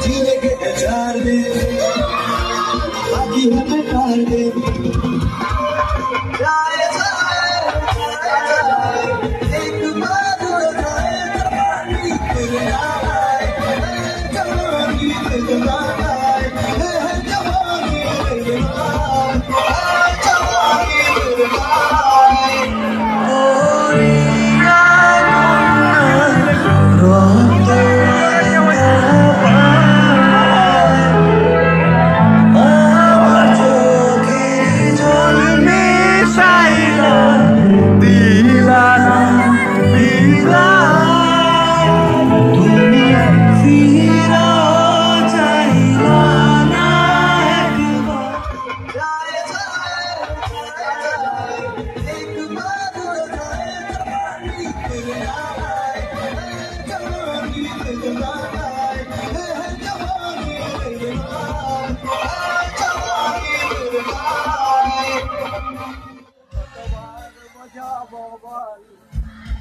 जीने के 4 दिन बाकी हमें 4 दिन एक बार उड़ाए जवानी फिर ना आए जवानी फिर ना आए जवानी फिर ना आए जवानी फिर ना आए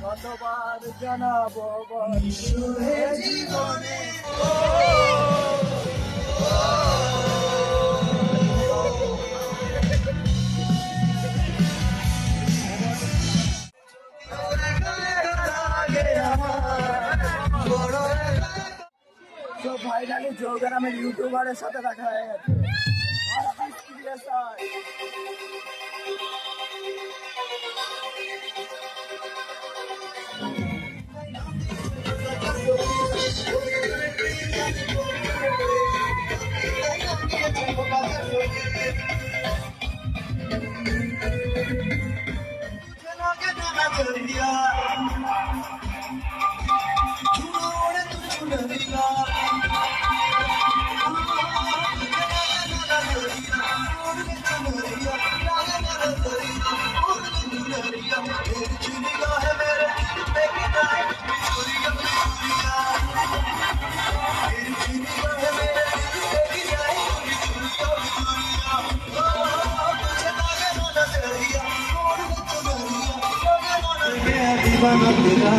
কতবার জানাবো ঈশ্বরের জীবনে তো ফাইনালি জোরগ্রামের ইউটিউবারের সাথে দেখা হয়ে গেছে दीवाना तेरा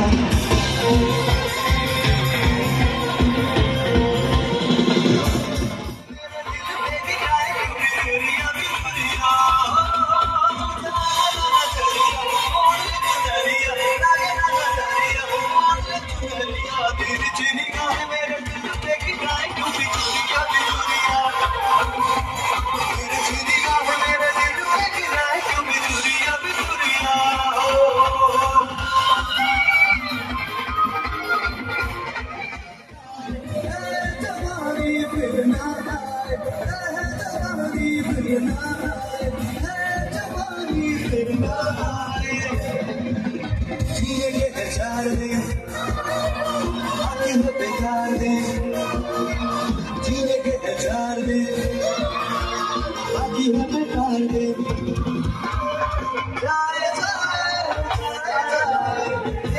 जीने के 4 दिन बाकी हमें 4 दिन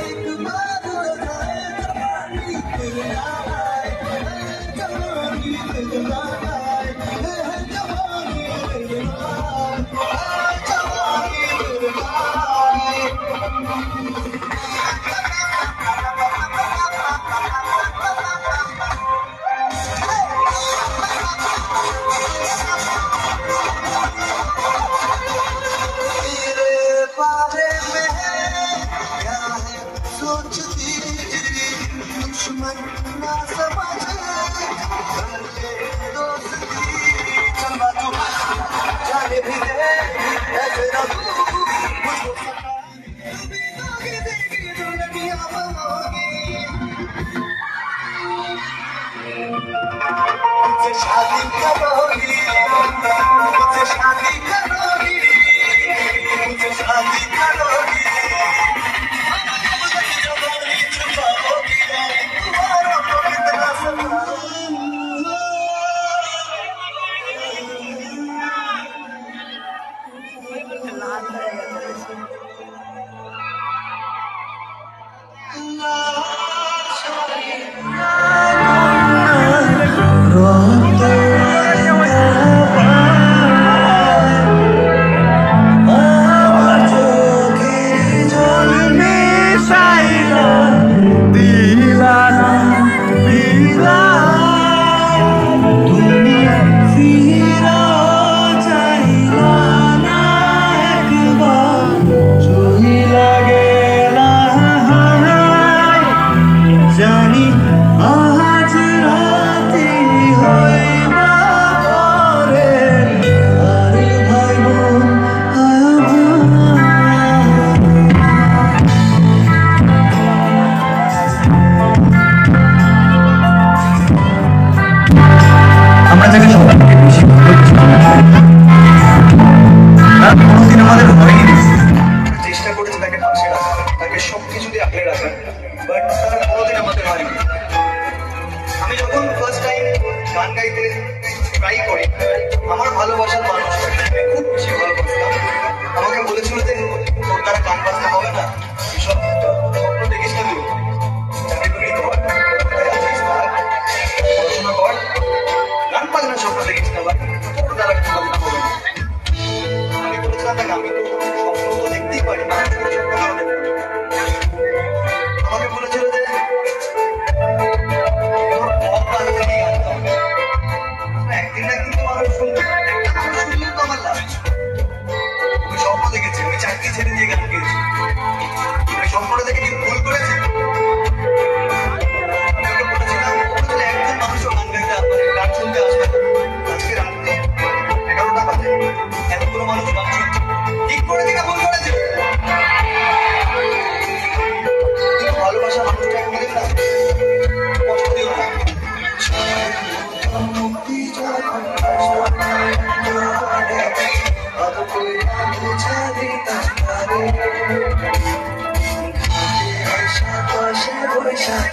एक बार उड़ाए जवानी फिर ना आए जवानी फिर ना आए जवानी फिर ना आए जवानी फिर ना आए दुश्मन ना समझे दोस्ती चंबा तू जाने भी दे ऐसे ना तू मुझको सताए देखी दुनिया होगी मुझसे शादी करोगी मुझसे शादी करोगी मुझसे शादी करोगी চাকরি ছেড়ে দিয়ে গান গেয়েছি। সম্পর্ক থেকে কি ভুল করেছে? একজন মানুষও গান গাইতে আসবে, গান শুনতে আসবে। আজকে রাত্রে 11টা বাজে, এতগুলো মানুষ গান শুনছে, ঠিক করেছে না ভুল করেছে? কিন্তু ভালোবাসা মানুষটা এখন দেবে না, কষ্ট দিও না। বৈশাখ